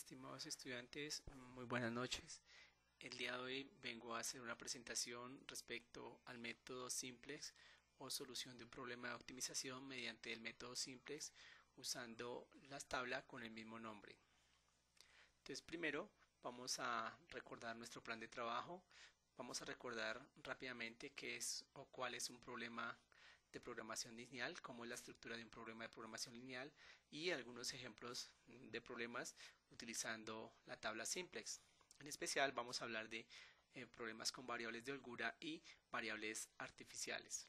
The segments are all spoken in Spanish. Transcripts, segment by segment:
Estimados estudiantes, muy buenas noches. El día de hoy vengo a hacer una presentación respecto al método Simplex o solución de un problema de optimización mediante el método Simplex usando las tablas con el mismo nombre. Entonces, primero vamos a recordar nuestro plan de trabajo. Vamos a recordar rápidamente qué es o cuál es un problema de programación lineal, cómo es la estructura de un problema de programación lineal y algunos ejemplos de problemas utilizando la tabla Simplex. En especial vamos a hablar de problemas con variables de holgura y variables artificiales.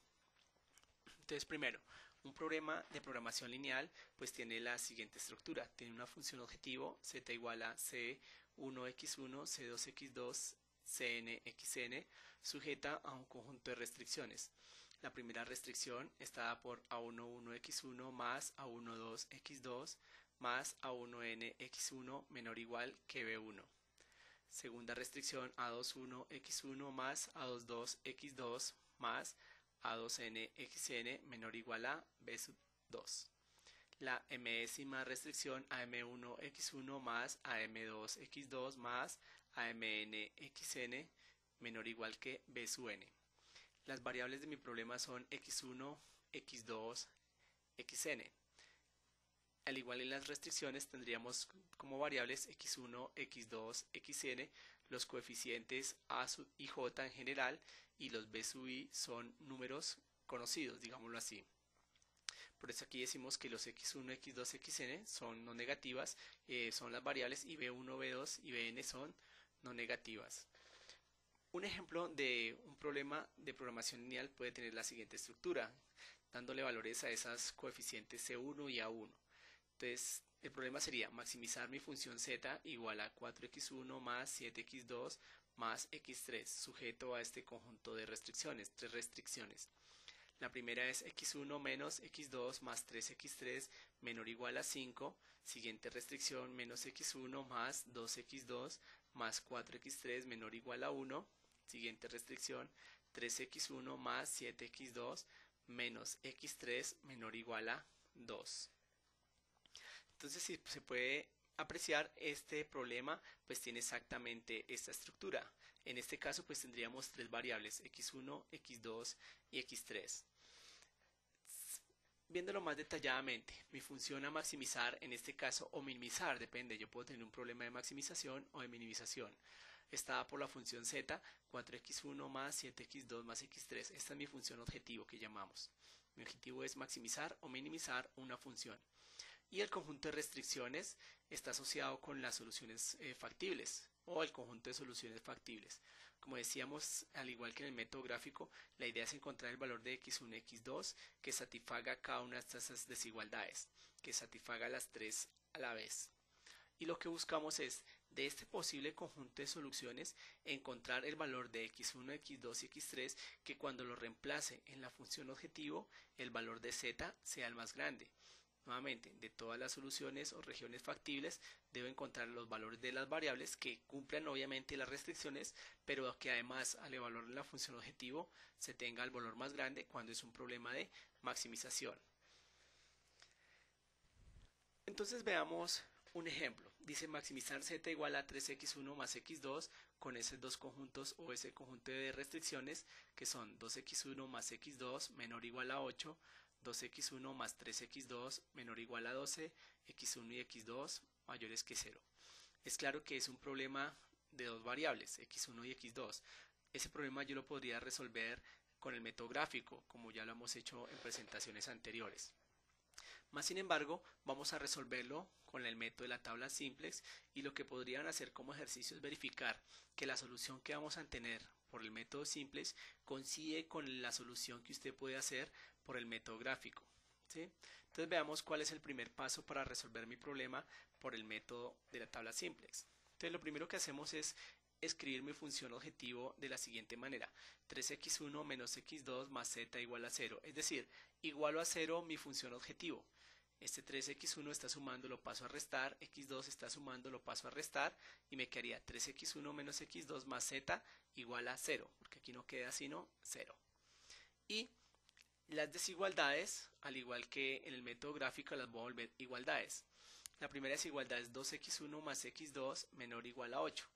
Entonces, primero, un problema de programación lineal pues tiene la siguiente estructura. Tiene una función objetivo z igual a c1x1, c2x2, cnxn, sujeta a un conjunto de restricciones. La primera restricción está dada por a11x1 más a12x2 más a1nx1 menor o igual que b1. Segunda restricción, a21x1 más a22x2 más a2nxn menor o igual a b2. La mésima restricción, am1x1 más am2x2 más amnxn menor o igual que b(n). Las variables de mi problema son x1, x2, xn. Al igual en las restricciones tendríamos como variables x1, x2, xn, los coeficientes a y j en general, y los b sub i son números conocidos, digámoslo así. Por eso aquí decimos que los x1, x2, xn son no negativas, son las variables, y b1, b2 y bn son no negativas. Un ejemplo de un problema de programación lineal puede tener la siguiente estructura, dándole valores a esas coeficientes c1 y a1. Entonces, el problema sería maximizar mi función z igual a 4x1 más 7x2 más x3, sujeto a este conjunto de restricciones, tres restricciones. La primera es x1 menos x2 más 3x3 menor o igual a 5. Siguiente restricción, menos x1 más 2x2 más 4x3 menor o igual a 1. Siguiente restricción, 3x1 más 7x2 menos x3 menor o igual a 2. Entonces, si se puede apreciar, este problema pues tiene exactamente esta estructura. En este caso pues tendríamos tres variables, x1, x2 y x3. Viéndolo más detalladamente, mi función a maximizar en este caso, o minimizar, depende, yo puedo tener un problema de maximización o de minimización. Está dada por la función z, 4x1 más 7x2 más x3. Esta es mi función objetivo que llamamos. Mi objetivo es maximizar o minimizar una función. Y el conjunto de restricciones está asociado con las soluciones factibles o el conjunto de soluciones factibles. Como decíamos, al igual que en el método gráfico, la idea es encontrar el valor de x1 y x2 que satisfaga cada una de estas desigualdades, que satisfaga las tres a la vez. Y lo que buscamos es, de este posible conjunto de soluciones, encontrar el valor de x1, x2 y x3 que cuando lo reemplace en la función objetivo, el valor de z sea el más grande. Nuevamente, de todas las soluciones o regiones factibles, debo encontrar los valores de las variables que cumplan obviamente las restricciones, pero que además al evaluar la función objetivo se tenga el valor más grande cuando es un problema de maximización. Entonces veamos un ejemplo. Dice maximizar z igual a 3x1 más x2 con esos dos conjuntos o ese conjunto de restricciones que son 2x1 más x2 menor o igual a 8, 2x1 más 3x2 menor o igual a 12, x1 y x2 mayores que 0. Es claro que es un problema de dos variables, x1 y x2. Ese problema yo lo podría resolver con el método gráfico, como ya lo hemos hecho en presentaciones anteriores. Más sin embargo, vamos a resolverlo con el método de la tabla Simplex, y lo que podrían hacer como ejercicio es verificar que la solución que vamos a tener por el método Simplex coincide con la solución que usted puede hacer por el método gráfico, ¿sí? Entonces veamos cuál es el primer paso para resolver mi problema por el método de la tabla Simplex. Entonces lo primero que hacemos es escribir mi función objetivo de la siguiente manera: 3x1 menos x2 más z igual a 0, es decir, igualo a 0 mi función objetivo. Este 3x1 está sumando, lo paso a restar, x2 está sumando, lo paso a restar, y me quedaría 3x1 menos x2 más z igual a 0, porque aquí no queda sino 0. Y las desigualdades, al igual que en el método gráfico, las voy a volver igualdades. La primera desigualdad es 2x1 más x2 menor o igual a 8.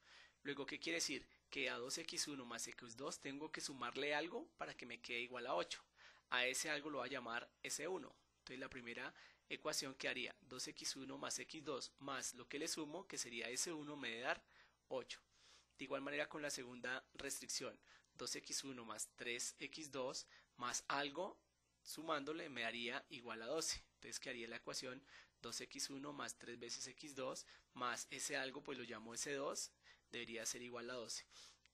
Luego, ¿qué quiere decir? Que a 2x1 más x2 tengo que sumarle algo para que me quede igual a 8. A ese algo lo voy a llamar S1. Entonces la primera ecuación que haría 2x1 más x2 más lo que le sumo, que sería S1, me debe dar 8. De igual manera con la segunda restricción, 2x1 más 3x2 más algo sumándole me daría igual a 12. Entonces quedaría la ecuación 2x1 más 3 veces x2 más ese algo, pues lo llamo S2, debería ser igual a 12.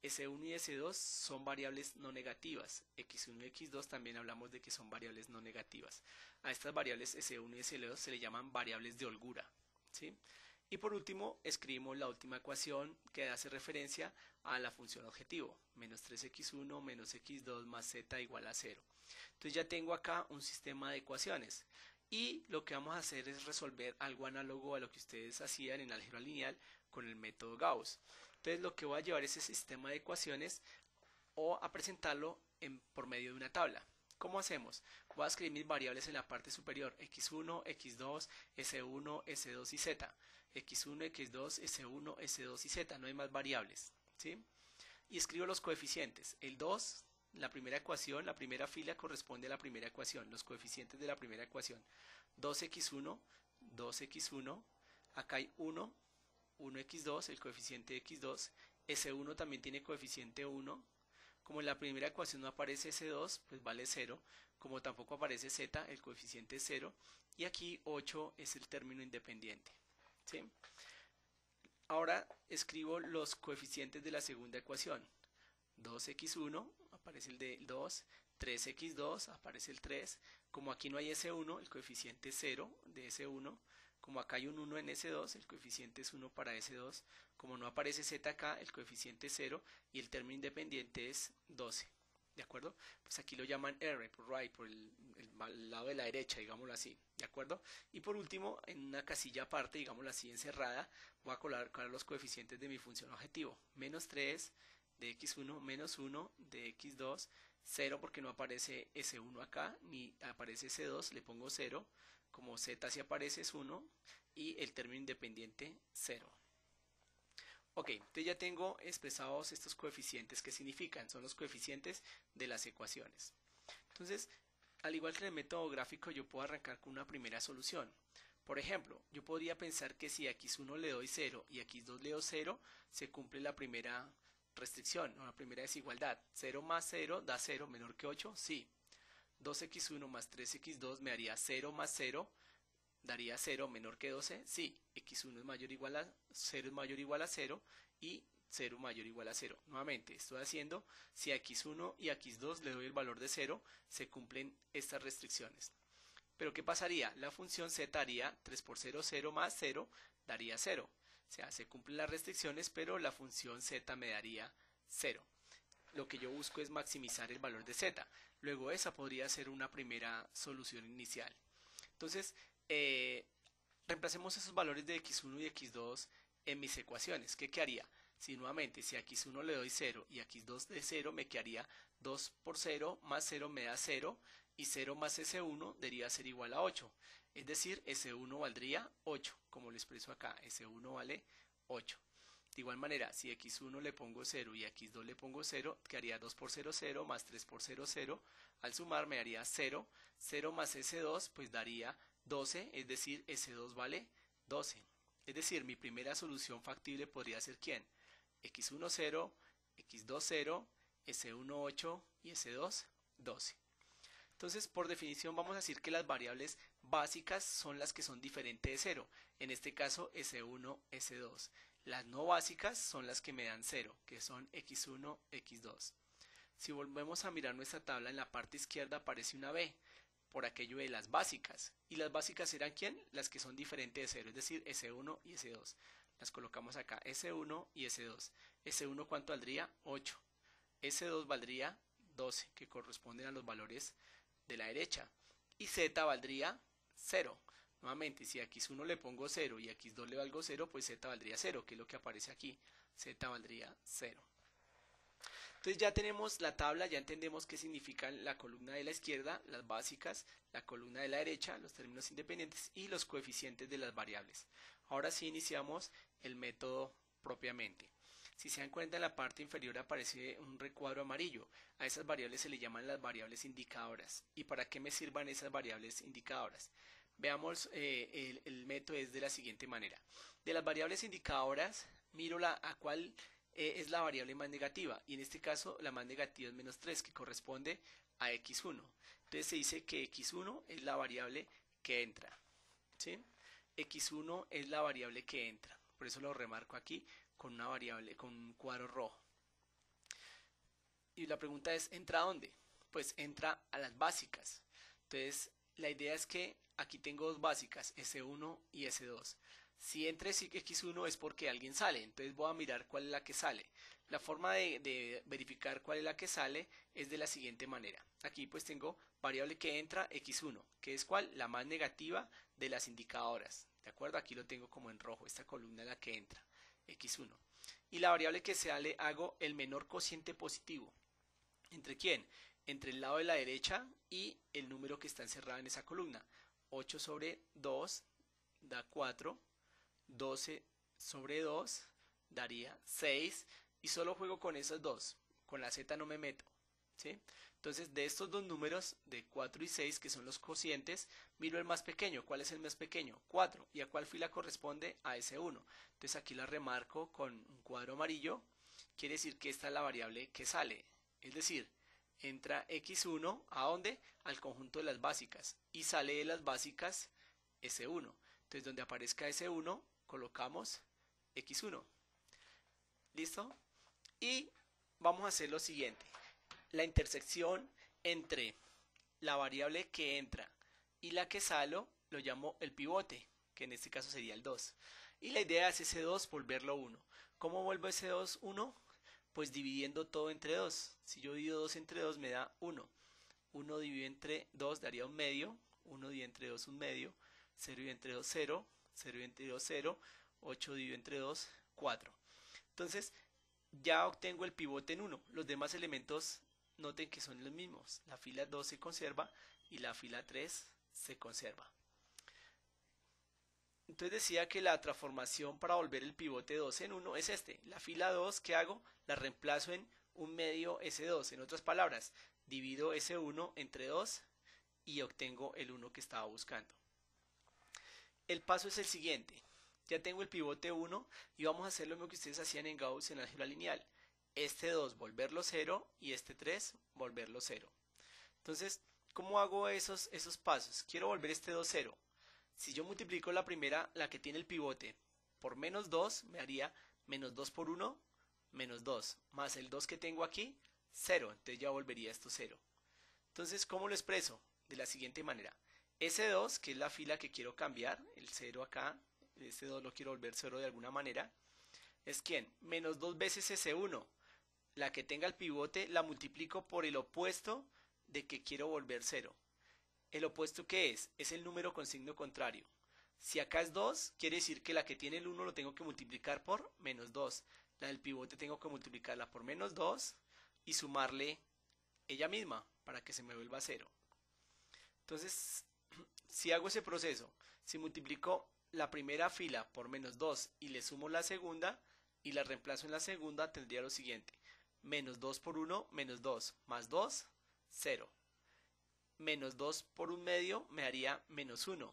S1 y S2 son variables no negativas. X1 y X2 también hablamos de que son variables no negativas. A estas variables S1 y S2 se le llaman variables de holgura, ¿sí? Y por último, escribimos la última ecuación que hace referencia a la función objetivo. Menos 3x1 menos x2 más z igual a 0. Entonces ya tengo acá un sistema de ecuaciones. Y lo que vamos a hacer es resolver algo análogo a lo que ustedes hacían en álgebra lineal con el método Gauss. Entonces lo que voy a llevar es ese sistema de ecuaciones o a presentarlo por medio de una tabla. ¿Cómo hacemos? Voy a escribir mis variables en la parte superior, x1, x2, s1, s2 y z. x1, x2, s1, s2 y z, no hay más variables, ¿sí? Y escribo los coeficientes. El 2, la primera ecuación, la primera fila corresponde a la primera ecuación, los coeficientes de la primera ecuación. 2x1, 2x1, acá hay 1, 1x2, el coeficiente de x2, S1 también tiene coeficiente 1, como en la primera ecuación no aparece S2, pues vale 0, como tampoco aparece Z, el coeficiente es 0, y aquí 8 es el término independiente, ¿sí? Ahora escribo los coeficientes de la segunda ecuación, 2x1, aparece el de 2, 3x2, aparece el 3, como aquí no hay S1, el coeficiente es 0 de S1, como acá hay un 1 en S2, el coeficiente es 1 para S2, como no aparece Z acá, el coeficiente es 0 y el término independiente es 12, ¿de acuerdo? Pues aquí lo llaman R, por right, por el lado de la derecha, digámoslo así, ¿de acuerdo? Y por último, en una casilla aparte, digámoslo así, encerrada, voy a colocar los coeficientes de mi función objetivo, menos 3 de x1, menos 1 de x2, 0 porque no aparece S1 acá, ni aparece S2, le pongo 0, como Z si aparece es 1 y el término independiente 0. Ok, entonces ya tengo expresados estos coeficientes. ¿Qué significan? Son los coeficientes de las ecuaciones. Entonces, al igual que en el método gráfico, yo puedo arrancar con una primera solución. Por ejemplo, yo podría pensar que si a x1 le doy 0 y a x2 le doy 0, se cumple la primera restricción o la primera desigualdad. 0 más 0 da 0 menor que 8, sí. 2x1 más 3x2 me daría 0 más 0, daría 0 menor que 12, sí, x1 es mayor o igual a 0 es mayor o igual a 0 y 0 mayor o igual a 0. Nuevamente, estoy haciendo, si a x1 y a x2 le doy el valor de 0, se cumplen estas restricciones. Pero ¿qué pasaría? La función z haría 3 por 0, 0 más 0, daría 0. O sea, se cumplen las restricciones, pero la función z me daría 0. Lo que yo busco es maximizar el valor de z. Luego esa podría ser una primera solución inicial. Entonces, reemplacemos esos valores de x1 y x2 en mis ecuaciones. ¿Qué quedaría? Si nuevamente, si a x1 le doy 0 y a x2 de 0, me quedaría 2 por 0 más 0 me da 0 y 0 más S1 debería ser igual a 8. Es decir, S1 valdría 8, como lo expreso acá, S1 vale 8. De igual manera, si a x1 le pongo 0 y a x2 le pongo 0, quedaría 2 por 0, 0 más 3 por 0, 0. Al sumar me daría 0. 0 más S2 pues daría 12, es decir, S2 vale 12. Es decir, mi primera solución factible podría ser ¿quién? x1 0, x2 0, S1 8 y S2 12. Entonces, por definición, vamos a decir que las variables básicas son las que son diferentes de 0. En este caso, S1, S2. Las no básicas son las que me dan 0, que son x1, x2. Si volvemos a mirar nuestra tabla, en la parte izquierda aparece una B, por aquello de las básicas. ¿Y las básicas serán quién? Las que son diferentes de 0, es decir, S1 y S2. Las colocamos acá, S1 y S2. S1, ¿cuánto valdría? 8. S2 valdría 12, que corresponden a los valores de la derecha. Y Z valdría 0. Nuevamente, si a x1 le pongo 0 y a x2 le valgo 0, pues z valdría 0, que es lo que aparece aquí. Z valdría 0. Entonces ya tenemos la tabla, ya entendemos qué significan la columna de la izquierda, las básicas, la columna de la derecha, los términos independientes y los coeficientes de las variables. Ahora sí iniciamos el método propiamente. Si se dan cuenta, en la parte inferior aparece un recuadro amarillo. A esas variables se le llaman las variables indicadoras. ¿Y para qué me sirvan esas variables indicadoras? Veamos, el método es de la siguiente manera. De las variables indicadoras, miro a cuál es la variable más negativa, y en este caso la más negativa es menos 3, que corresponde a x1. Entonces se dice que x1 es la variable que entra, ¿sí? X1 es la variable que entra, por eso lo remarco aquí con una variable, con un cuadro rojo. Y la pregunta es, ¿entra a dónde? Pues entra a las básicas. Entonces la idea es que aquí tengo dos básicas, S1 y S2. Si entra X1 es porque alguien sale, entonces voy a mirar cuál es la que sale. La forma de verificar cuál es la que sale es de la siguiente manera. Aquí pues tengo variable que entra X1, que es cuál, la más negativa de las indicadoras. ¿De acuerdo? Aquí lo tengo como en rojo, esta columna es la que entra, X1. Y la variable que sale hago el menor cociente positivo. ¿Entre quién? Entre el lado de la derecha y el número que está encerrado en esa columna. 8 sobre 2 da 4. 12 sobre 2 daría 6 y solo juego con esas dos, con la z no me meto, ¿sí? Entonces de estos dos números, de 4 y 6, que son los cocientes, miro el más pequeño. ¿Cuál es el más pequeño? 4. ¿Y a cuál fila corresponde? A ese 1. Entonces aquí la remarco con un cuadro amarillo, quiere decir que esta es la variable que sale, es decir, entra x1, ¿a dónde? Al conjunto de las básicas, y sale de las básicas S1. Entonces donde aparezca S1 colocamos x1. ¿Listo? Y vamos a hacer lo siguiente. La intersección entre la variable que entra y la que salo lo llamo el pivote, que en este caso sería el 2. Y la idea es ese 2 volverlo 1. ¿Cómo vuelvo ese 2 1? Pues dividiendo todo entre 2. Si yo divido 2 entre 2 me da 1. 1 dividido entre 2 daría un medio. 1 dividido entre 2 un medio. 0 dividido entre 2 0. 0 dividido entre 2 0. 8 dividido entre 2 4. Entonces ya obtengo el pivote en 1. Los demás elementos noten que son los mismos. La fila 2 se conserva y la fila 3 se conserva. Entonces decía que la transformación para volver el pivote 2 en 1 es este. La fila 2, ¿qué hago? La reemplazo en un medio S2. En otras palabras, divido S1 entre 2 y obtengo el 1 que estaba buscando. El paso es el siguiente. Ya tengo el pivote 1 y vamos a hacer lo mismo que ustedes hacían en Gauss en álgebra lineal. Este 2 volverlo 0 y este 3 volverlo 0. Entonces, ¿cómo hago esos pasos? Quiero volver este 2 0. Si yo multiplico la primera, la que tiene el pivote, por menos 2, me haría menos 2 por 1, menos 2, más el 2 que tengo aquí, 0. Entonces ya volvería esto 0. Entonces, ¿cómo lo expreso? De la siguiente manera. S2, que es la fila que quiero cambiar, el 0 acá, este 2 lo quiero volver 0 de alguna manera, es ¿quién? Menos 2 veces S1. La que tenga el pivote la multiplico por el opuesto de que quiero volver 0. ¿El opuesto qué es? Es el número con signo contrario. Si acá es 2, quiere decir que la que tiene el 1 lo tengo que multiplicar por menos 2. La del pivote tengo que multiplicarla por menos 2 y sumarle ella misma para que se me vuelva 0. Entonces, si hago ese proceso, si multiplico la primera fila por menos 2 y le sumo la segunda y la reemplazo en la segunda, tendría lo siguiente. Menos 2 por 1, menos 2, más 2, 0. Menos 2 por un medio me daría menos 1,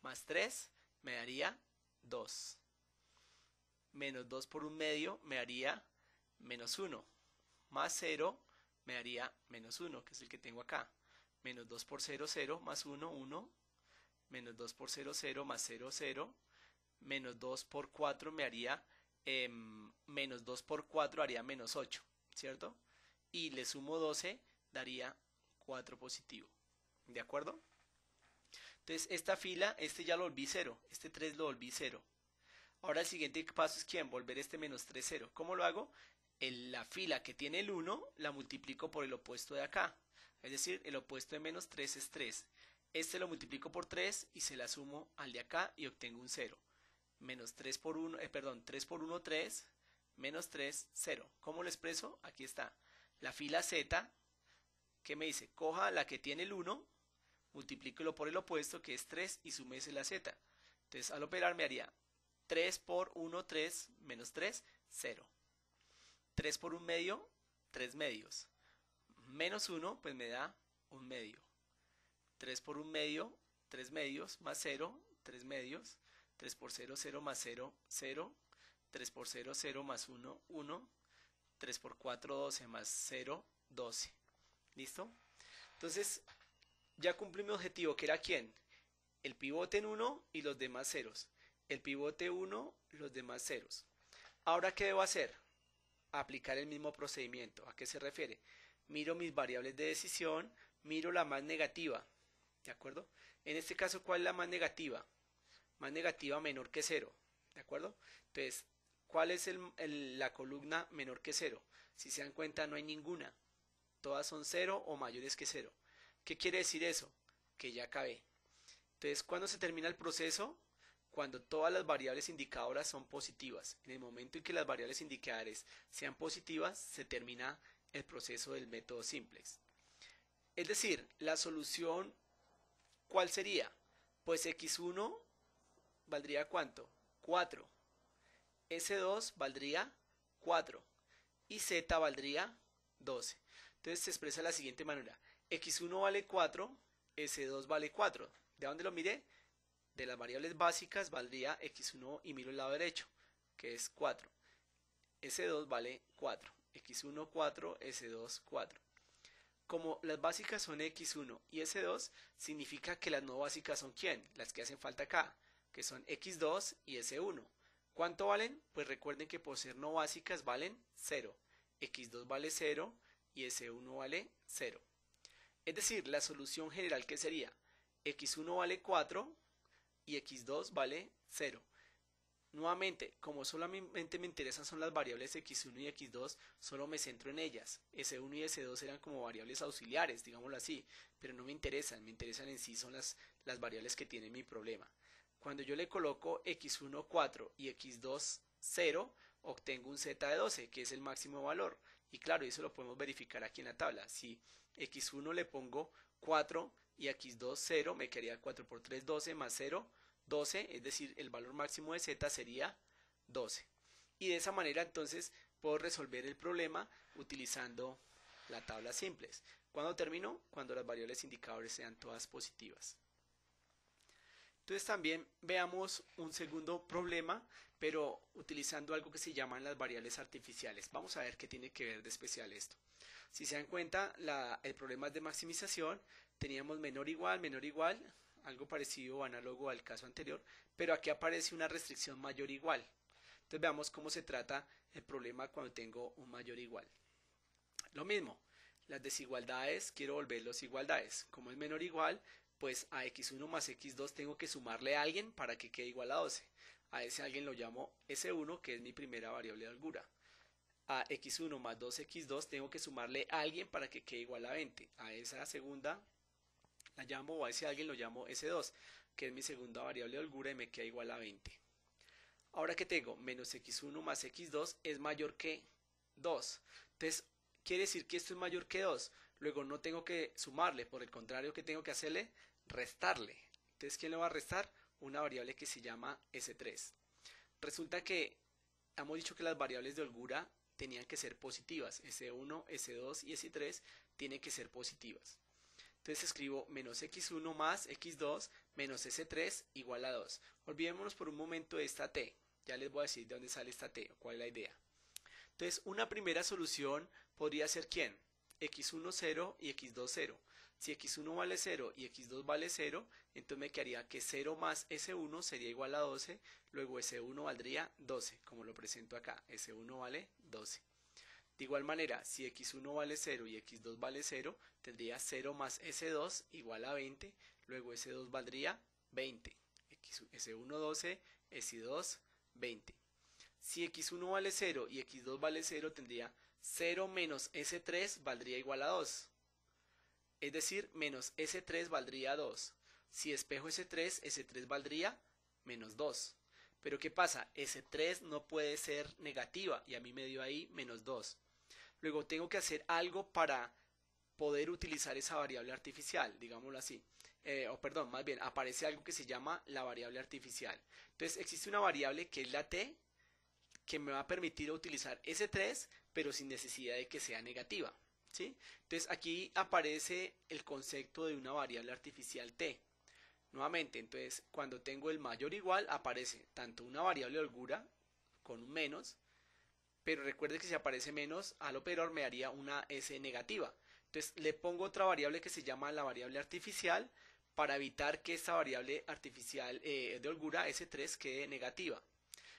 más 3 me daría 2. Menos 2 por un medio me daría menos 1, más 0 me daría menos 1, que es el que tengo acá. Menos 2 por 0, 0, más 1, 1. Menos 2 por 0, 0, más 0, 0. Menos 2 por 4 me haría, menos 2 por 4 haría menos 8, ¿cierto? Y le sumo 12, daría 4 positivo. ¿De acuerdo? Entonces esta fila, este ya lo volví 0, este 3 lo volví 0. Ahora el siguiente paso es ¿quién? Volver este menos 3, 0. ¿Cómo lo hago? La fila que tiene el 1 la multiplico por el opuesto de acá. Es decir, el opuesto de menos 3 es 3. Este lo multiplico por 3 y se la sumo al de acá y obtengo un 0. Menos 3 por 1, 3 por 1, 3. menos 3, 0. ¿Cómo lo expreso? Aquí está. La fila Z, ¿qué me dice? Coja la que tiene el 1, multiplíquelo por el opuesto, que es 3, y súmese la Z. Entonces, al operar me haría 3 por 1, 3, menos 3, 0. 3 por 1 medio, 3 medios. Menos 1, pues me da 1 medio. 3 por 1 medio, 3 medios, más 0, 3 medios. 3 por 0, 0 más 0, 0. 3 por 0, 0 más 1, 1. 3 por 4, 12 más 0, 12. ¿Listo? Entonces, ya cumplí mi objetivo, que era ¿quién? El pivote en 1 y los demás ceros. El pivote 1, los demás ceros. Ahora, ¿qué debo hacer? Aplicar el mismo procedimiento. ¿A qué se refiere? Miro mis variables de decisión, miro la más negativa. ¿De acuerdo? En este caso, ¿cuál es la más negativa? Más negativa menor que 0. ¿De acuerdo? Entonces, ¿cuál es la columna menor que 0? Si se dan cuenta, no hay ninguna. Todas son 0 o mayores que 0. ¿Qué quiere decir eso? Que ya acabé. Entonces, ¿cuándo se termina el proceso? Cuando todas las variables indicadoras son positivas. En el momento en que las variables indicadoras sean positivas, se termina el proceso del método simplex. Es decir, la solución, ¿cuál sería? Pues x1 valdría ¿cuánto? 4. S2 valdría 4. Y Z valdría 12. Entonces se expresa de la siguiente manera. X1 vale 4, S2 vale 4. ¿De dónde lo miré? De las variables básicas valdría X1 y miro el lado derecho, que es 4. S2 vale 4. X1 4, S2 4. Como las básicas son X1 y S2, significa que las no básicas son ¿quién? Las que hacen falta acá, que son X2 y S1. ¿Cuánto valen? Pues recuerden que por ser no básicas valen 0. X2 vale 0 y S1 vale 0. Es decir, la solución general, ¿qué sería? X1 vale 4 y X2 vale 0. Nuevamente, como solamente me interesan son las variables X1 y X2, solo me centro en ellas. S1 y S2 eran como variables auxiliares, digámoslo así, pero no me interesan en sí son las variables que tiene mi problema. Cuando yo le coloco X1 4 y X2 0, obtengo un Z de 12, que es el máximo valor. Y claro, eso lo podemos verificar aquí en la tabla. Si X1 le pongo 4 y X2 0, me quedaría 4 por 3, 12 más 0, 12, es decir, el valor máximo de Z sería 12. Y de esa manera entonces puedo resolver el problema utilizando la tabla simples. ¿Cuándo termino? Cuando las variables indicadores sean todas positivas. Entonces también veamos un segundo problema, pero utilizando algo que se llaman las variables artificiales. Vamos a ver qué tiene que ver de especial esto. Si se dan cuenta, el problema es de maximización. Teníamos menor igual, algo parecido o análogo al caso anterior, pero aquí aparece una restricción mayor igual. Entonces veamos cómo se trata el problema cuando tengo un mayor igual. Lo mismo, las desigualdades quiero volverlos igualdades. Como es menor igual, pues a x1 más x2 tengo que sumarle a alguien para que quede igual a 12. A ese alguien lo llamo S1, que es mi primera variable de holgura. A x1 más 2x2 tengo que sumarle a alguien para que quede igual a 20. A esa segunda la llamo, o a ese alguien lo llamo S2, que es mi segunda variable de holgura y me queda igual a 20. Ahora que tengo menos x1 más x2 es mayor que 2. Entonces, quiere decir que esto es mayor que 2. Luego no tengo que sumarle, por el contrario, que tengo que hacerle, restarle. Entonces, ¿quién le va a restar? Una variable que se llama S3. Resulta que hemos dicho que las variables de holgura tenían que ser positivas. S1, S2 y S3 tienen que ser positivas. Entonces escribo menos x1 más x2 menos s3 igual a 2. Olvidémonos por un momento de esta t. Ya les voy a decir de dónde sale esta t, o cuál es la idea. Entonces, una primera solución podría ser ¿quién? X1 0 y X2 0. Si X1 vale 0 y X2 vale 0, entonces me quedaría que 0 más S1 sería igual a 12, luego S1 valdría 12, como lo presento acá, S1 vale 12. De igual manera, si X1 vale 0 y X2 vale 0, tendría 0 más S2 igual a 20, luego S2 valdría 20, S1 12, S2 20. Si X1 vale 0 y X2 vale 0, tendría 0 menos S3 valdría igual a 2. Es decir, menos S3 valdría 2. Si espejo S3, S3 valdría menos 2. Pero ¿qué pasa? S3 no puede ser negativa y a mí me dio ahí menos 2. Luego tengo que hacer algo para poder utilizar esa variable artificial, digámoslo así. O perdón, más bien, aparece algo que se llama la variable artificial. Entonces existe una variable que es la t, que me va a permitir utilizar S3, pero sin necesidad de que sea negativa. ¿Sí? Entonces aquí aparece el concepto de una variable artificial t. Nuevamente, entonces cuando tengo el mayor o igual aparece tanto una variable de holgura con un menos, pero recuerde que si aparece menos al operador me daría una s negativa. Entonces le pongo otra variable que se llama la variable artificial para evitar que esta variable artificial de holgura S3 quede negativa.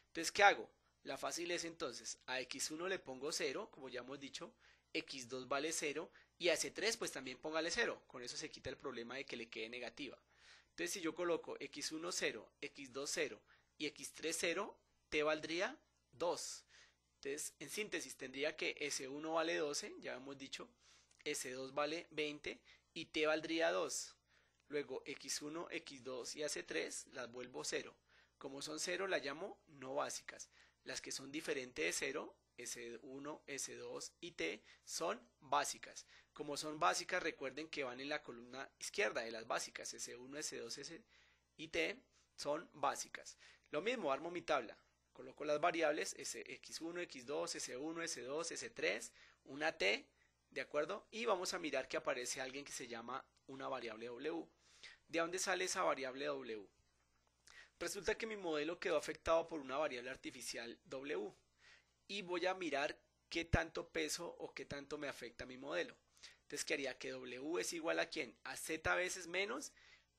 Entonces, ¿qué hago? La fácil es entonces, a x1 le pongo 0, como ya hemos dicho, x2 vale 0, y a s3 pues también póngale 0, con eso se quita el problema de que le quede negativa. Entonces, si yo coloco x1 0, x2 0 y x3 0, t valdría 2. Entonces, en síntesis, tendría que S1 vale 12, ya hemos dicho, S2 vale 20 y T valdría 2. Luego X1, X2 y AC3 las vuelvo 0. Como son 0, las llamo no básicas. Las que son diferentes de 0, S1, S2 y T, son básicas. Como son básicas, recuerden que van en la columna izquierda de las básicas. S1, S2, S y T son básicas. Lo mismo, armo mi tabla. Coloco las variables x1, x2, s1, s2, s3, una t, ¿de acuerdo? Y vamos a mirar que aparece alguien que se llama una variable w. ¿De dónde sale esa variable w? Resulta que mi modelo quedó afectado por una variable artificial w. Y voy a mirar qué tanto peso o qué tanto me afecta mi modelo. Entonces, ¿qué haría? Que w es igual a ¿quién? A z veces menos.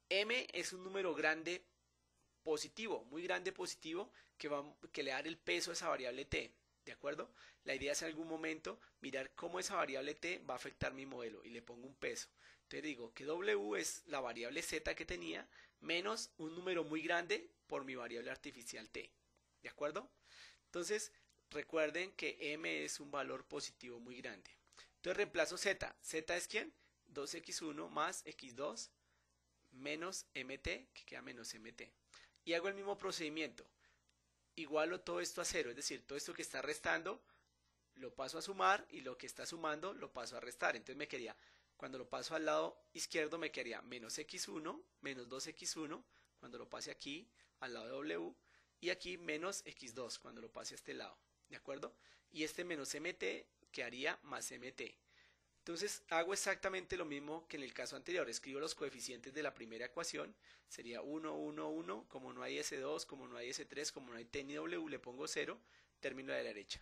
M es un número grande positivo, muy grande positivo, que le da el peso a esa variable t, ¿de acuerdo? La idea es en algún momento mirar cómo esa variable t va a afectar mi modelo y le pongo un peso. Entonces digo que w es la variable z que tenía menos un número muy grande por mi variable artificial t, ¿de acuerdo? Entonces recuerden que m es un valor positivo muy grande. Entonces reemplazo z. ¿Z es quién? 2x1 más x2 menos mt, que queda menos mt. Y hago el mismo procedimiento. Igualo todo esto a 0, es decir, todo esto que está restando lo paso a sumar y lo que está sumando lo paso a restar. Entonces me quedaría, cuando lo paso al lado izquierdo me quedaría menos x1, menos 2x1, cuando lo pase aquí al lado de w, y aquí menos x2 cuando lo pase a este lado, ¿de acuerdo? Y este menos mt quedaría más mt. Entonces hago exactamente lo mismo que en el caso anterior, escribo los coeficientes de la primera ecuación, sería 1, 1, 1, como no hay S2, como no hay S3, como no hay T ni W, le pongo 0, término de la derecha.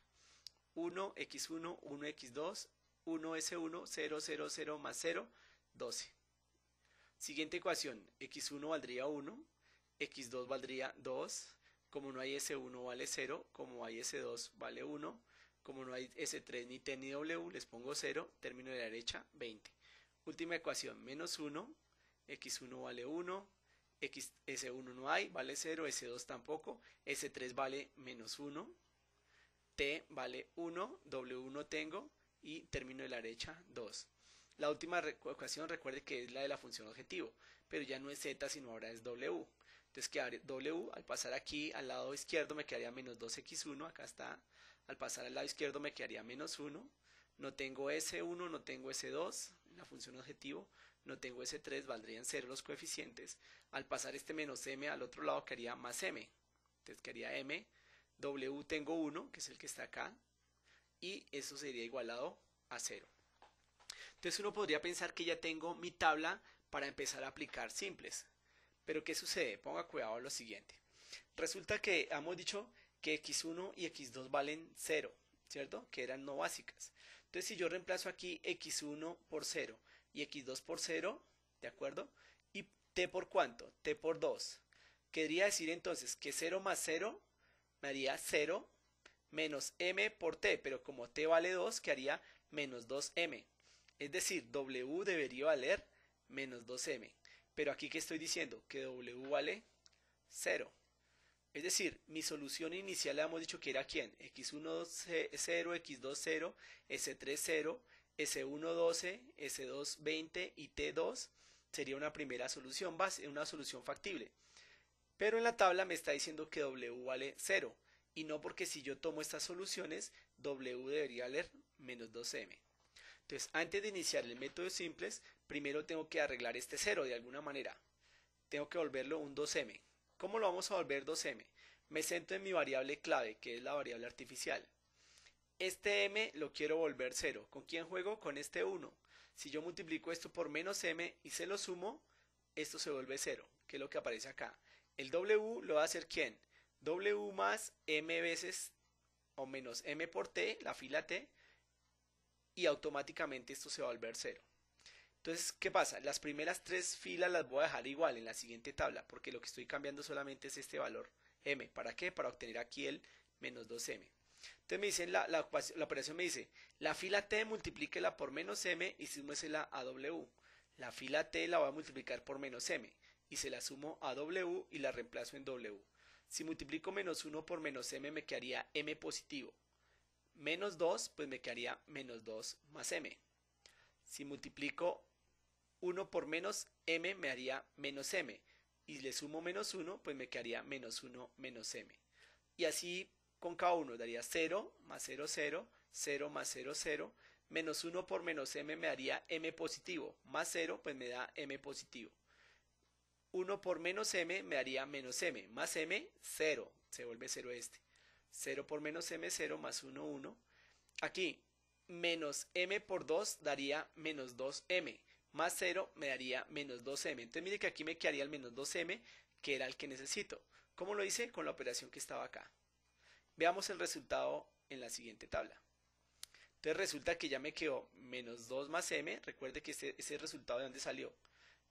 1, x1, 1, x2, 1, s1, 0, 0, 0 más 0, 12. Siguiente ecuación, x1 valdría 1, x2 valdría 2, como no hay s1 vale 0, como hay s2 vale 1, como no hay S3 ni T ni W, les pongo 0, término de la derecha, 20. Última ecuación, menos 1, x1 vale 1, S1 no hay, vale 0, S2 tampoco, S3 vale menos 1, T vale 1, W no tengo y término de la derecha, 2. La última ecuación, recuerde que es la de la función objetivo, pero ya no es Z, sino ahora es W. Entonces quedaría W, al pasar aquí al lado izquierdo me quedaría menos 2x1, acá está. Al pasar al lado izquierdo me quedaría menos 1. No tengo S1, no tengo S2, la función objetivo. No tengo S3, valdrían 0 los coeficientes. Al pasar este menos M al otro lado quedaría más M. Entonces quedaría M. W tengo 1, que es el que está acá. Y eso sería igualado a 0. Entonces uno podría pensar que ya tengo mi tabla para empezar a aplicar simples. Pero ¿qué sucede? Ponga cuidado a lo siguiente. Resulta que hemos dicho que x1 y x2 valen 0, ¿cierto? Que eran no básicas. Entonces, si yo reemplazo aquí x1 por 0 y x2 por 0, ¿de acuerdo? ¿Y t por cuánto? T por 2. Querría decir entonces que 0 más 0 me haría 0 menos m por t, pero como t vale 2, quedaría menos 2m. Es decir, w debería valer menos 2m. Pero aquí, ¿qué estoy diciendo? Que w vale 0. Es decir, mi solución inicial le hemos dicho que era ¿quién? x1 0, x2 0, s3 0, s1 12, s2 20 y t2 sería una primera solución base, una solución factible. Pero en la tabla me está diciendo que W vale 0 y no porque si yo tomo estas soluciones W debería valer menos 2m. Entonces antes de iniciar el método simples primero tengo que arreglar este 0 de alguna manera. Tengo que volverlo un 2m. ¿Cómo lo vamos a volver 2m? Me centro en mi variable clave que es la variable artificial. Este m lo quiero volver 0. ¿Con quién juego? Con este 1. Si yo multiplico esto por menos m y se lo sumo, esto se vuelve 0, que es lo que aparece acá. El w lo va a hacer ¿quién? W más m veces o menos m por t, la fila t, y automáticamente esto se va a volver 0. Entonces, ¿qué pasa? Las primeras tres filas las voy a dejar igual en la siguiente tabla, porque lo que estoy cambiando solamente es este valor m. ¿Para qué? Para obtener aquí el menos 2m. Entonces me dice la operación me dice, la fila t multiplíquela por menos m y súmesela a w. La fila t la voy a multiplicar por menos m y se la sumo a w y la reemplazo en w. Si multiplico menos 1 por menos m me quedaría m positivo. Menos 2 pues me quedaría menos 2 más m. Si multiplico 1 por menos m me haría menos m. Y le sumo menos 1 pues me quedaría menos 1 menos m. Y así con cada uno daría 0 más 0, 0, 0 más 0, 0, menos 1 por menos m me daría m positivo, más 0 pues me da m positivo. 1 por menos m me daría menos m, más m, 0, se vuelve 0 este. 0 por menos m, 0, más 1, 1. Aquí, menos m por 2 daría menos 2m, más 0 me daría menos 2m. Entonces mire que aquí me quedaría el menos 2m, que era el que necesito. ¿Cómo lo hice? Con la operación que estaba acá. Veamos el resultado en la siguiente tabla. Entonces resulta que ya me quedó menos 2 más m. Recuerde que ese resultado de dónde salió.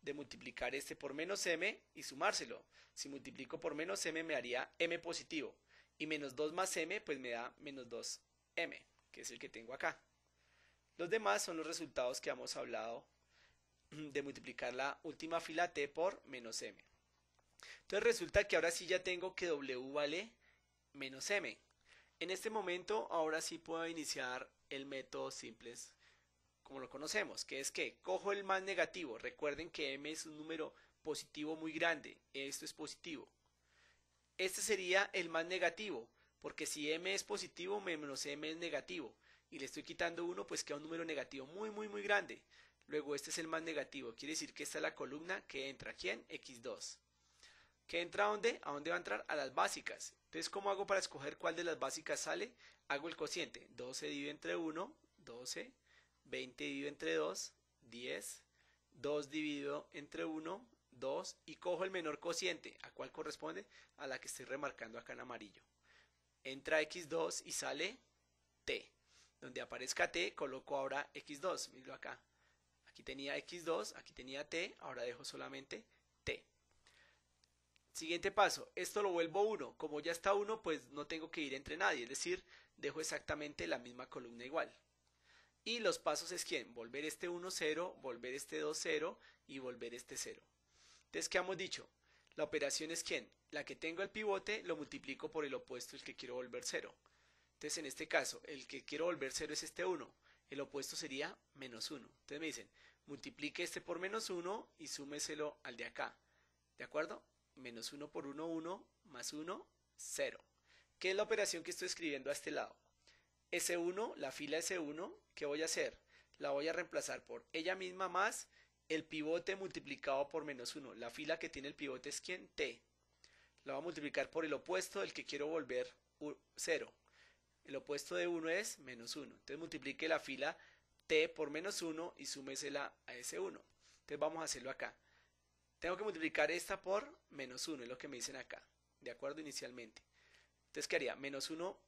De multiplicar este por menos m y sumárselo. Si multiplico por menos m me daría m positivo. Y menos 2 más m pues me da menos 2m, que es el que tengo acá. Los demás son los resultados que hemos hablado de multiplicar la última fila t por menos m. Entonces resulta que ahora sí ya tengo que w vale menos m. En este momento ahora sí puedo iniciar el método simples como lo conocemos, que es que cojo el más negativo. Recuerden que m es un número positivo muy grande, esto es positivo. Este sería el más negativo, porque si m es positivo menos m es negativo y le estoy quitando 1 pues queda un número negativo muy grande. Luego este es el más negativo, quiere decir que esta es la columna que entra. ¿Quién? x2. ¿Que entra a dónde? ¿A dónde va a entrar? A las básicas. Entonces, ¿cómo hago para escoger cuál de las básicas sale? Hago el cociente. 12 dividido entre 1, 12. 20 dividido entre 2, 10. 2 dividido entre 1, 2. Y cojo el menor cociente. ¿A cuál corresponde? A la que estoy remarcando acá en amarillo. Entra x2 y sale t. Donde aparezca t, coloco ahora x2. Míralo acá. Aquí tenía x2, aquí tenía t. Ahora dejo solamente t. Siguiente paso, esto lo vuelvo 1. Como ya está 1, pues no tengo que ir entre nadie, es decir, dejo exactamente la misma columna igual. Y los pasos es ¿quién? Volver este 1, 0, volver este 2, 0 y volver este 0. Entonces, ¿qué hemos dicho? La operación es ¿quién? La que tengo el pivote lo multiplico por el opuesto, el que quiero volver 0. Entonces, en este caso, el que quiero volver 0 es este 1. El opuesto sería menos 1. Entonces me dicen, multiplique este por menos 1 y súmeselo al de acá. ¿De acuerdo? Menos 1 por 1, 1, más 1, 0. ¿Qué es la operación que estoy escribiendo a este lado? S1, la fila S1, ¿qué voy a hacer? La voy a reemplazar por ella misma más el pivote multiplicado por menos 1. La fila que tiene el pivote es ¿quién? T. La voy a multiplicar por el opuesto del que quiero volver 0. El opuesto de 1 es menos 1. Entonces multiplique la fila T por menos 1 y súmesela a S1. Entonces vamos a hacerlo acá. Tengo que multiplicar esta por menos 1, es lo que me dicen acá, de acuerdo inicialmente. Entonces, ¿qué haría? Menos 1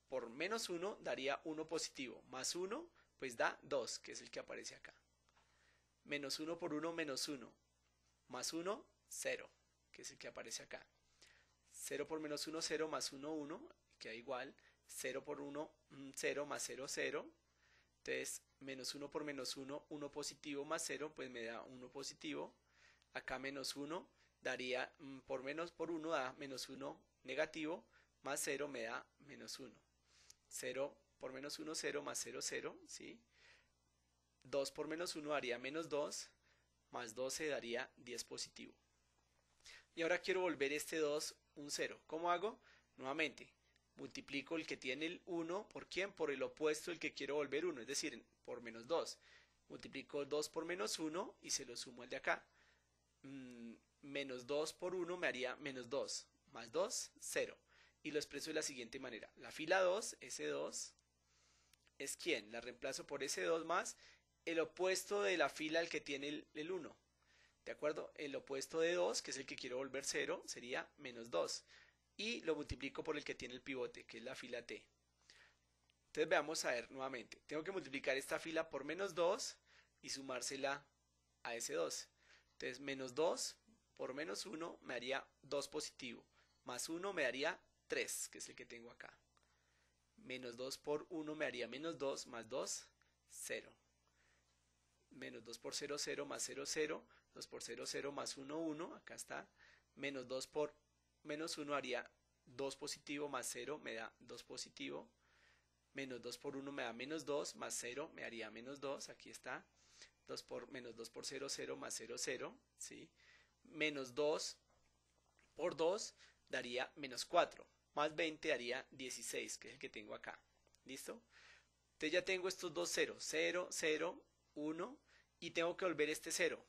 por menos 1 daría 1 positivo, más 1, pues da 2, que es el que aparece acá. Menos 1 por 1, menos 1, más 1, 0, que es el que aparece acá. 0 por menos 1, 0, más 1, 1, queda igual. 0 por 1, 0, más 0, 0. Entonces, menos 1 por menos 1, 1 positivo, más 0, pues me da 1 positivo. Acá menos 1 daría, por 1 da menos 1 negativo, más 0 me da menos 1. 0 por menos 1, 0, más 0, 0, ¿sí? 2 por menos 1 daría menos 2, más 12 daría 10 positivo. Y ahora quiero volver este 2 un 0. ¿Cómo hago? Nuevamente, multiplico el que tiene el 1 ¿por quién? Por el opuesto del que quiero volver 1, es decir, por menos 2. Multiplico 2 por menos 1 y se lo sumo al de acá. Menos 2 por 1 me haría menos 2. Más 2, 0. Y lo expreso de la siguiente manera. La fila 2, S2, ¿es quién? La reemplazo por S2 más el opuesto de la fila al que tiene el 1. ¿De acuerdo? El opuesto de 2, que es el que quiero volver 0, sería menos 2. Y lo multiplico por el que tiene el pivote, que es la fila T. Entonces veamos a ver nuevamente. Tengo que multiplicar esta fila por menos 2 y sumársela a ese 2. Entonces menos 2 por menos 1 me haría 2 positivo. Más 1 me daría 3, que es el que tengo acá. Menos 2 por 1 me haría menos 2 más 2, 0. Menos 2 por 0, 0 más 0, 0. 2 por 0, 0 más 1, 1. Acá está. Menos 2 por menos 1 haría 2 positivo más 0 me da 2 positivo. Menos 2 por 1 me da menos 2 más 0 me haría menos 2. Aquí está. Menos 2 por 0, 0 más 0, 0. ¿Sí? Menos 2 por 2 daría menos 4. Más 20 daría 16, que es el que tengo acá. ¿Listo? Entonces ya tengo estos dos ceros. 0, 0, 1. Y tengo que volver este 0.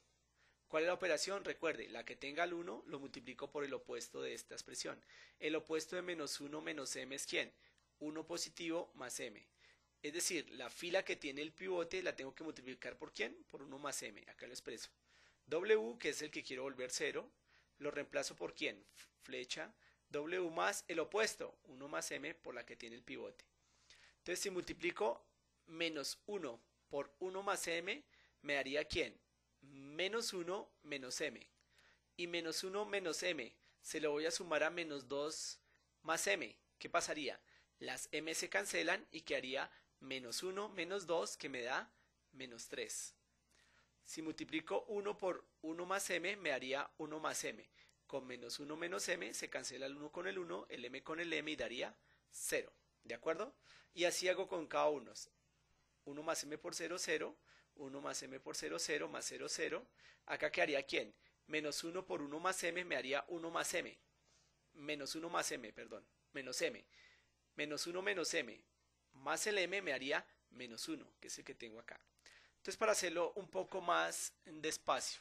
¿Cuál es la operación? Recuerde, la que tenga el 1 lo multiplico por el opuesto de esta expresión. El opuesto de menos 1 menos m es ¿quién? 1 positivo más m. Es decir, la fila que tiene el pivote la tengo que multiplicar ¿por quién? Por 1 más m. Acá lo expreso. W, que es el que quiero volver 0, lo reemplazo por ¿quién? Flecha. W más el opuesto, 1 más m por la que tiene el pivote. Entonces, si multiplico menos 1 por 1 más m, me daría ¿quién? Menos 1 menos m. Y menos 1 menos m se lo voy a sumar a menos 2 más m. ¿Qué pasaría? Las m se cancelan y quedaría menos 1 menos 2 que me da menos 3. Si multiplico 1 por 1 más m me daría 1 más m. Con menos 1 menos m se cancela el 1 con el 1, el m con el m y daría 0. ¿De acuerdo? Y así hago con cada uno. 1 más m por 0, 0. 1 más m por 0, 0 más 0, 0. Acá quedaría ¿quién? Menos 1 por 1 más m me haría 1 más m. Menos 1 más m, perdón. Menos m. Menos 1 menos m. Más el m me haría menos 1, que es el que tengo acá. Entonces, para hacerlo un poco más despacio.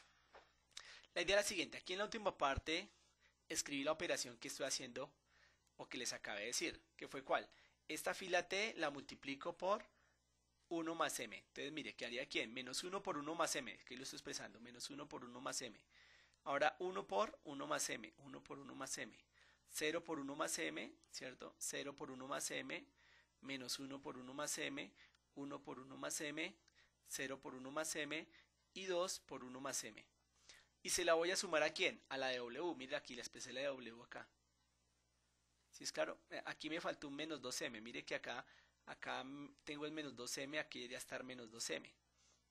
La idea es la siguiente. Aquí en la última parte escribí la operación que estoy haciendo o que les acabé de decir. ¿Qué fue cuál? Esta fila t la multiplico por 1 más m. Entonces, mire, ¿qué haría aquí? Menos 1 por 1 más m. Que lo estoy expresando. Menos 1 por 1 más m. Ahora 1 por 1 más m. 1 por 1 más m. 0 por 1 más m, ¿cierto? 0 por 1 más m. Menos 1 por 1 más m. 1 por 1 más m. 0 por 1 más m. Y 2 por 1 más m. Y se la voy a sumar ¿a quién? A la de w. Mire, aquí la expresé la de w acá. ¿Sí es claro? Aquí me faltó un menos 2m. Mire que acá tengo el menos 2m, aquí debería estar menos 2m.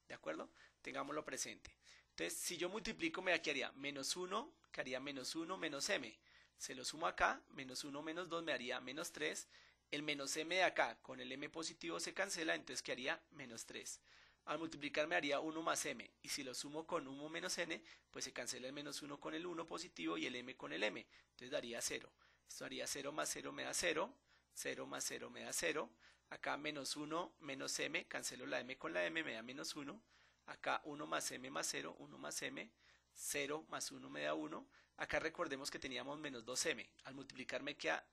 ¿De acuerdo? Tengámoslo presente. Entonces, si yo multiplico, me quedaría menos 1, que haría menos 1 menos m. Se lo sumo acá, menos 1 menos 2 me haría menos 3. El menos m de acá con el m positivo se cancela, entonces quedaría menos 3. Al multiplicar me haría 1 más m. Y si lo sumo con 1 menos n, pues se cancela el menos 1 con el 1 positivo y el m con el m. Entonces daría 0. Esto haría 0 más 0 me da 0. 0 más 0 me da 0. Acá menos 1 menos m, cancelo la m con la m, me da menos 1. Acá 1 más m más 0, 1 más m. 0 más 1 me da 1. Acá recordemos que teníamos menos 2m. Al multiplicar me queda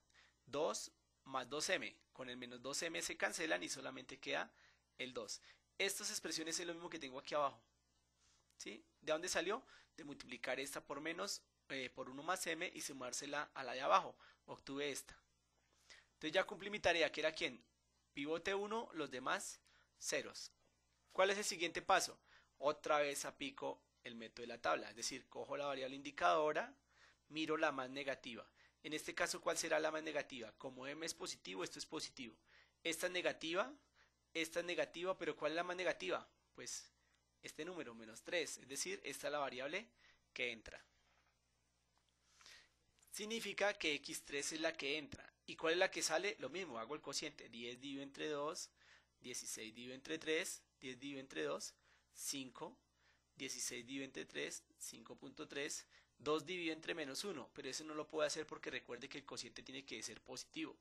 2 más 2m. Con el menos 2m se cancelan y solamente queda el 2. Estas expresiones es lo mismo que tengo aquí abajo. ¿Sí? ¿De dónde salió? De multiplicar esta por menos, por 1 más m y sumársela a la de abajo. Obtuve esta. Entonces ya cumplí mi tarea, que era ¿quién? Pivote 1, los demás ceros. ¿Cuál es el siguiente paso? Otra vez aplico el método de la tabla, es decir, cojo la variable indicadora, miro la más negativa. En este caso, ¿cuál será la más negativa? Como m es positivo, esto es positivo. Esta es negativa, pero ¿cuál es la más negativa? Pues este número, menos 3, es decir, esta es la variable que entra. Significa que x3 es la que entra. ¿Y cuál es la que sale? Lo mismo, hago el cociente. 10 dividido entre 2, 16 dividido entre 3, 10 dividido entre 2, 5, 16 dividido entre 3, 5.3, 2 dividido entre menos 1, pero eso no lo puedo hacer porque recuerde que el cociente tiene que ser positivo.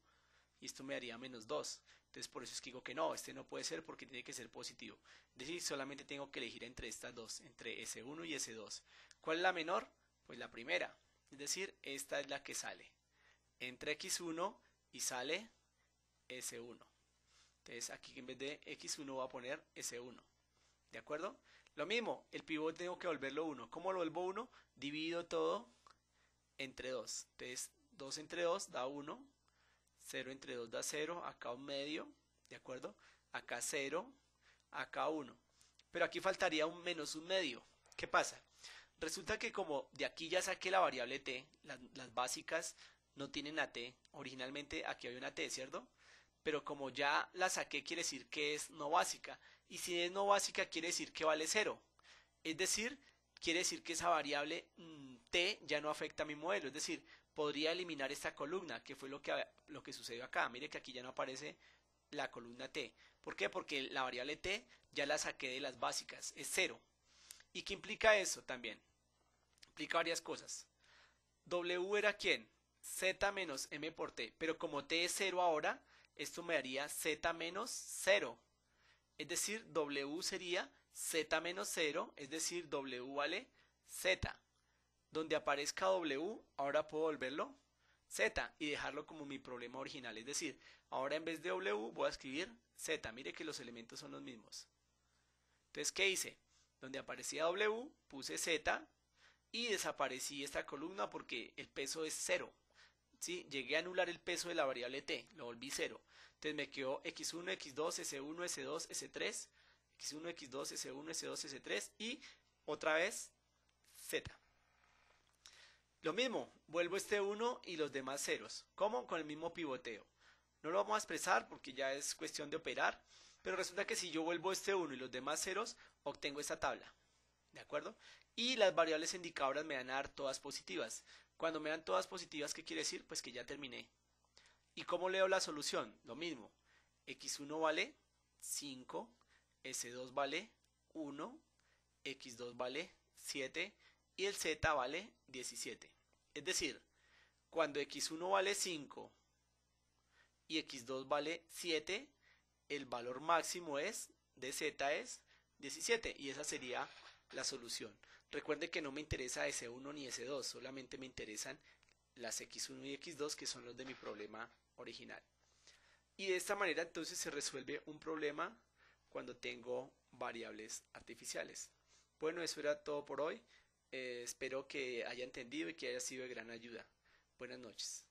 Y esto me daría menos 2. Entonces por eso es que digo que no, este no puede ser porque tiene que ser positivo. Es decir, solamente tengo que elegir entre estas dos, entre S1 y S2. ¿Cuál es la menor? Pues la primera. Es decir, esta es la que sale. Entra X1 y sale S1. Entonces aquí en vez de X1 voy a poner S1. ¿De acuerdo? Lo mismo, el pivote tengo que volverlo 1. ¿Cómo lo vuelvo 1? Divido todo entre 2. Entonces 2 entre 2 da 1. 0 entre 2 da 0, acá un medio, ¿de acuerdo? Acá 0, acá 1. Pero aquí faltaría un menos un medio. ¿Qué pasa? Resulta que como de aquí ya saqué la variable t, las básicas no tienen a t. Originalmente aquí había una t, ¿cierto? Pero como ya la saqué quiere decir que es no básica. Y si es no básica quiere decir que vale 0. Es decir, quiere decir que esa variable t ya no afecta a mi modelo. Es decir, podría eliminar esta columna, que fue lo que sucedió acá. Mire que aquí ya no aparece la columna t. ¿Por qué? Porque la variable t ya la saqué de las básicas, es 0. ¿Y qué implica eso también? Implica varias cosas. W era ¿quién? Z menos m por t. Pero como t es 0 ahora, esto me daría z menos 0. Es decir, W sería z menos 0, es decir, W vale z. Donde aparezca W, ahora puedo volverlo Z y dejarlo como mi problema original. Es decir, ahora en vez de W voy a escribir Z. Mire que los elementos son los mismos. Entonces, ¿qué hice? Donde aparecía W, puse Z y desaparecí esta columna porque el peso es 0. ¿Sí? Llegué a anular el peso de la variable t, lo volví 0. Entonces me quedó x1, x2, s1, s2, s3, x1, x2, s1, s2, s3 y otra vez z. Lo mismo, vuelvo este 1 y los demás ceros. ¿Cómo? Con el mismo pivoteo. No lo vamos a expresar porque ya es cuestión de operar, pero resulta que si yo vuelvo este 1 y los demás ceros, obtengo esta tabla. ¿De acuerdo? Y las variables indicadoras me van a dar todas positivas. Cuando me dan todas positivas, ¿qué quiere decir? Pues que ya terminé. ¿Y cómo leo la solución? Lo mismo. X1 vale 5, S2 vale 1, X2 vale 7 y el Z vale 17. Es decir, cuando X1 vale 5 y X2 vale 7, el valor máximo de Z es 17 y esa sería la solución. Recuerde que no me interesa S1 ni S2, solamente me interesan las X1 y X2 que son los de mi problema original. Y de esta manera entonces se resuelve un problema cuando tengo variables artificiales. Bueno, eso era todo por hoy. Espero que haya entendido y que haya sido de gran ayuda. Buenas noches.